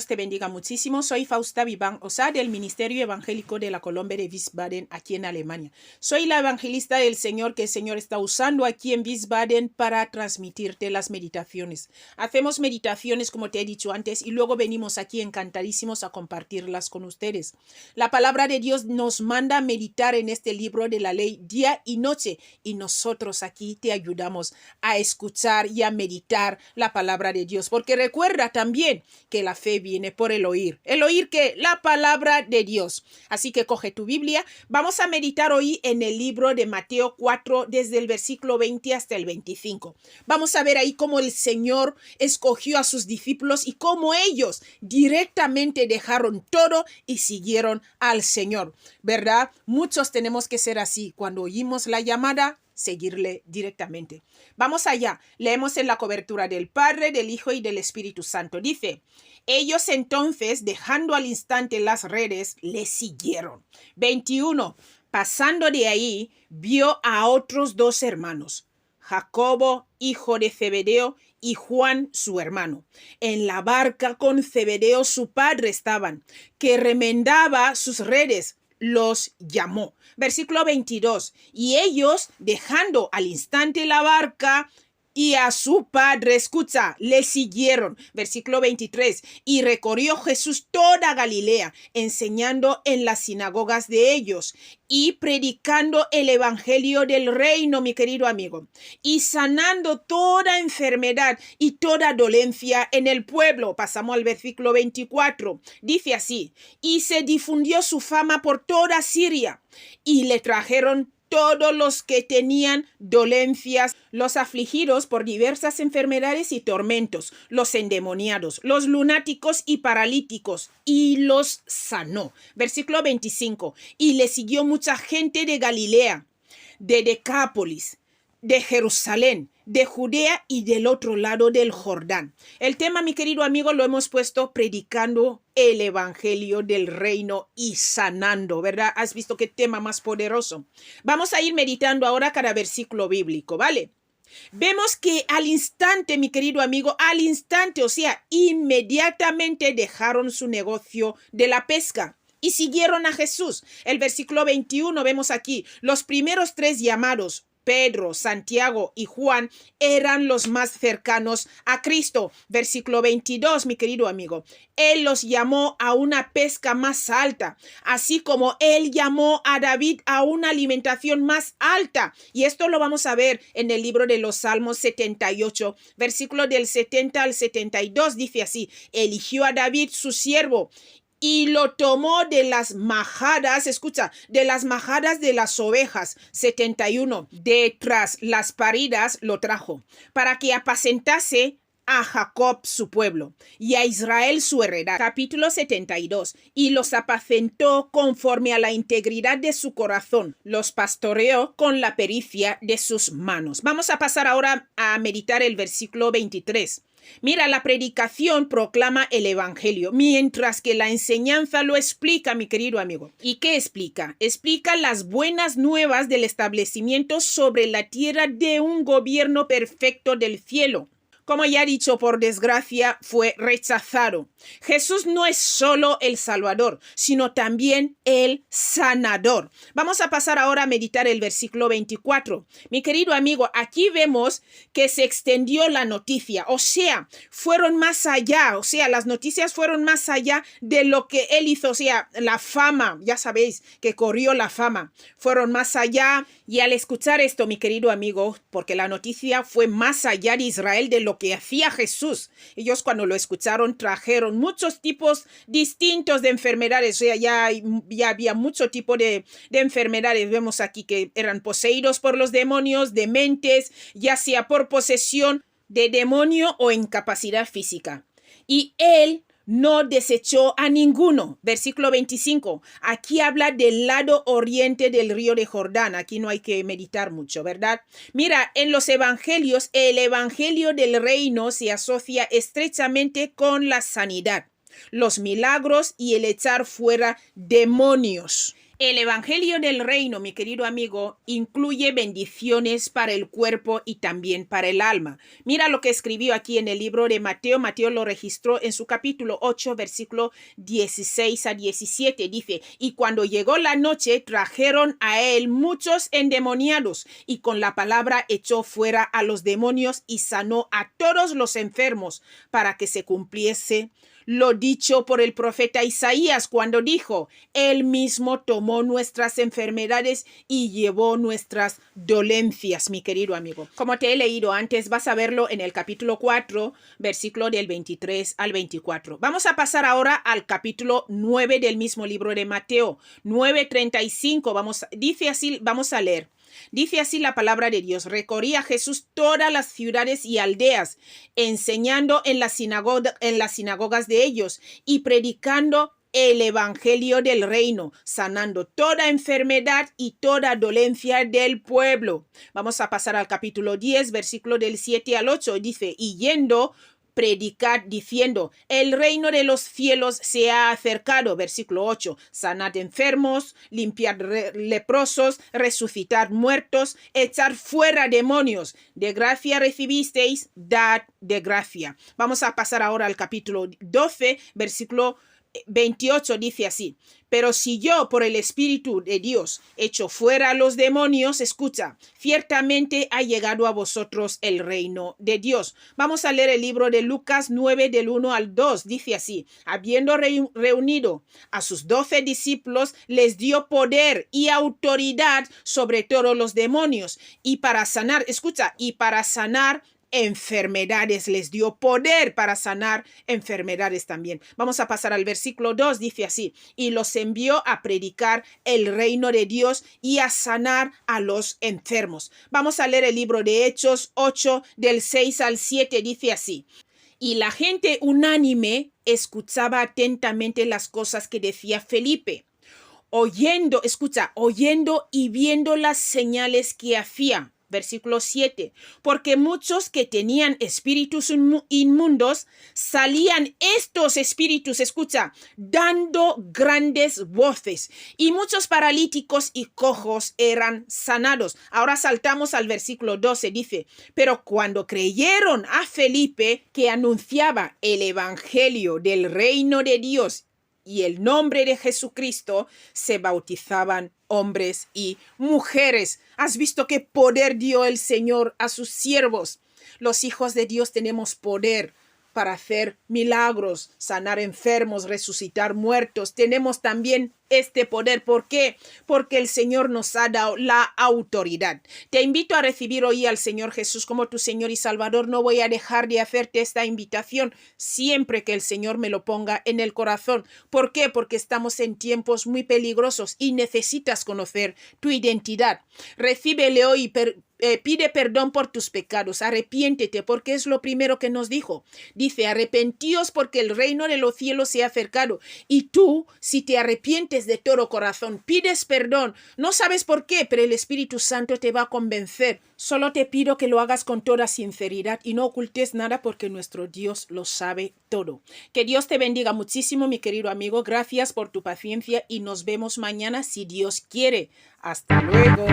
te bendiga muchísimo. Soy Fausta Viván Osa del Ministerio Evangélico de la Colombia de Wiesbaden, aquí en Alemania. Soy la evangelista del Señor que el Señor está usando aquí en Wiesbaden para transmitirte las meditaciones. Hacemos meditaciones, como te he dicho antes, y luego venimos aquí encantadísimos a compartirlas con ustedes. La palabra de Dios nos manda a meditar en este libro de la ley día y noche, y nosotros aquí te ayudamos a escuchar y a meditar la palabra de Dios, porque recuerda también que la fe viene por el oír. ¿El oír qué? La palabra de Dios. Así que coge tu Biblia. Vamos a meditar hoy en el libro de Mateo 4, desde el versículo 20 hasta el 25. Vamos a ver ahí cómo el Señor escogió a sus discípulos y cómo ellos directamente dejaron todo y siguieron al Señor, ¿verdad? Muchos tenemos que ser así. Cuando oímos la llamada, seguirle directamente. Vamos allá. Leemos en la cobertura del Padre, del Hijo y del Espíritu Santo. Dice: ellos entonces, dejando al instante las redes, le siguieron. 21. Pasando de ahí, vio a otros dos hermanos, Jacobo, hijo de Zebedeo, y Juan, su hermano. En la barca con Zebedeo, su padre, estaban, que remendaba sus redes. Los llamó. Versículo 22. Y ellos, dejando al instante la barca y a su padre, escucha, le siguieron. Versículo 23. Y recorrió Jesús toda Galilea, enseñando en las sinagogas de ellos y predicando el evangelio del reino, mi querido amigo, y sanando toda enfermedad y toda dolencia en el pueblo. Pasamos al versículo 24. Dice así: y se difundió su fama por toda Siria, y le trajeron todos los que tenían dolencias, los afligidos por diversas enfermedades y tormentos, los endemoniados, los lunáticos y paralíticos, y los sanó. Versículo 25. Y le siguió mucha gente de Galilea, de Decápolis, de Jerusalén, de Judea y del otro lado del Jordán. El tema, mi querido amigo, lo hemos puesto predicando el evangelio del reino y sanando, ¿verdad? ¿Has visto qué tema más poderoso? Vamos a ir meditando ahora cada versículo bíblico, ¿vale? Vemos que al instante, mi querido amigo, al instante, o sea, inmediatamente dejaron su negocio de la pesca y siguieron a Jesús. El versículo 21 vemos aquí, los primeros tres llamados, Pedro, Santiago y Juan, eran los más cercanos a Cristo. Versículo 22, mi querido amigo. Él los llamó a una pesca más alta, así como él llamó a David a una alimentación más alta. Y esto lo vamos a ver en el libro de los Salmos 78, versículo del 70 al 72. Dice así: eligió a David su siervo y lo tomó de las majadas, escucha, de las majadas de las ovejas. 71. De tras las paridas lo trajo, para que apacentase a Jacob su pueblo y a Israel su heredad. Capítulo 72. Y los apacentó conforme a la integridad de su corazón, los pastoreó con la pericia de sus manos. Vamos a pasar ahora a meditar el versículo 23. Mira, la predicación proclama el evangelio, mientras que la enseñanza lo explica, mi querido amigo. ¿Y qué explica? Explica las buenas nuevas del establecimiento sobre la tierra de un gobierno perfecto del cielo. Como ya he dicho, por desgracia, fue rechazado. Jesús no es solo el Salvador, sino también el sanador. Vamos a pasar ahora a meditar el versículo 24. Mi querido amigo, aquí vemos que se extendió la noticia, o sea, fueron más allá, o sea, las noticias fueron más allá de lo que él hizo, o sea, la fama, ya sabéis que corrió la fama, fueron más allá. Y al escuchar esto, mi querido amigo, porque la noticia fue más allá de Israel de lo que hacía Jesús. Ellos cuando lo escucharon trajeron muchos tipos distintos de enfermedades. O sea, ya había mucho tipo de enfermedades. Vemos aquí que eran poseídos por los demonios, dementes, ya sea por posesión de demonio o incapacidad física. Y él no desechó a ninguno. Versículo 25. Aquí habla del lado oriente del río de Jordán. Aquí no hay que meditar mucho, ¿verdad? Mira, en los evangelios, el evangelio del reino se asocia estrechamente con la sanidad, los milagros y el echar fuera demonios. El Evangelio del Reino, mi querido amigo, incluye bendiciones para el cuerpo y también para el alma. Mira lo que escribió aquí en el libro de Mateo. Mateo lo registró en su capítulo 8, versículo 16 a 17. Dice, y cuando llegó la noche, trajeron a él muchos endemoniados, y con la palabra echó fuera a los demonios y sanó a todos los enfermos, para que se cumpliese lo dicho por el profeta Isaías cuando dijo, él mismo tomó nuestras enfermedades y llevó nuestras dolencias, mi querido amigo. Como te he leído antes, vas a verlo en el capítulo 4, versículo del 23 al 24. Vamos a pasar ahora al capítulo 9 del mismo libro de Mateo, 9:35. Dice así, vamos a leer. Dice así la palabra de Dios. Recorría Jesús todas las ciudades y aldeas, enseñando en las sinagogas de ellos y predicando el evangelio del reino, sanando toda enfermedad y toda dolencia del pueblo. Vamos a pasar al capítulo 10, versículo del 7 al 8. Dice, y yendo, predicad diciendo, el reino de los cielos se ha acercado. Versículo 8, sanad enfermos, limpiad leprosos, resucitad muertos, echar fuera demonios. De gracia recibisteis, dad de gracia. Vamos a pasar ahora al capítulo 12, versículo 28, dice así, pero si yo por el Espíritu de Dios echo fuera a los demonios, escucha, ciertamente ha llegado a vosotros el reino de Dios. Vamos a leer el libro de Lucas 9 del 1 al 2, dice así, habiendo reunido a sus 12 discípulos, les dio poder y autoridad sobre todos los demonios y para sanar, escucha, y para sanar enfermedades, les dio poder para sanar enfermedades también. Vamos a pasar al versículo 2, dice así, y los envió a predicar el reino de Dios y a sanar a los enfermos. Vamos a leer el libro de Hechos 8, del 6 al 7, dice así, y la gente unánime escuchaba atentamente las cosas que decía Felipe, oyendo y viendo las señales que hacía. Versículo 7, porque muchos que tenían espíritus inmundos, salían estos espíritus, escucha, dando grandes voces, y muchos paralíticos y cojos eran sanados. Ahora saltamos al versículo 12, dice, pero cuando creyeron a Felipe, que anunciaba el evangelio del reino de Dios y el nombre de Jesucristo, se bautizaban hombres y mujeres. ¿Has visto qué poder dio el Señor a sus siervos? Los hijos de Dios tenemos poder para hacer milagros, sanar enfermos, resucitar muertos. Tenemos también este poder. ¿Por qué? Porque el Señor nos ha dado la autoridad. Te invito a recibir hoy al Señor Jesús como tu Señor y Salvador. No voy a dejar de hacerte esta invitación siempre que el Señor me lo ponga en el corazón. ¿Por qué? Porque estamos en tiempos muy peligrosos y necesitas conocer tu identidad. Recíbele hoy y pide perdón por tus pecados, arrepiéntete, porque es lo primero que nos dijo. Dice, arrepentíos porque el reino de los cielos se ha acercado. Y tú, si te arrepientes de todo corazón, pides perdón. No sabes por qué, pero el Espíritu Santo te va a convencer. Solo te pido que lo hagas con toda sinceridad y no ocultes nada porque nuestro Dios lo sabe todo. Que Dios te bendiga muchísimo, mi querido amigo. Gracias por tu paciencia y nos vemos mañana si Dios quiere. Hasta luego.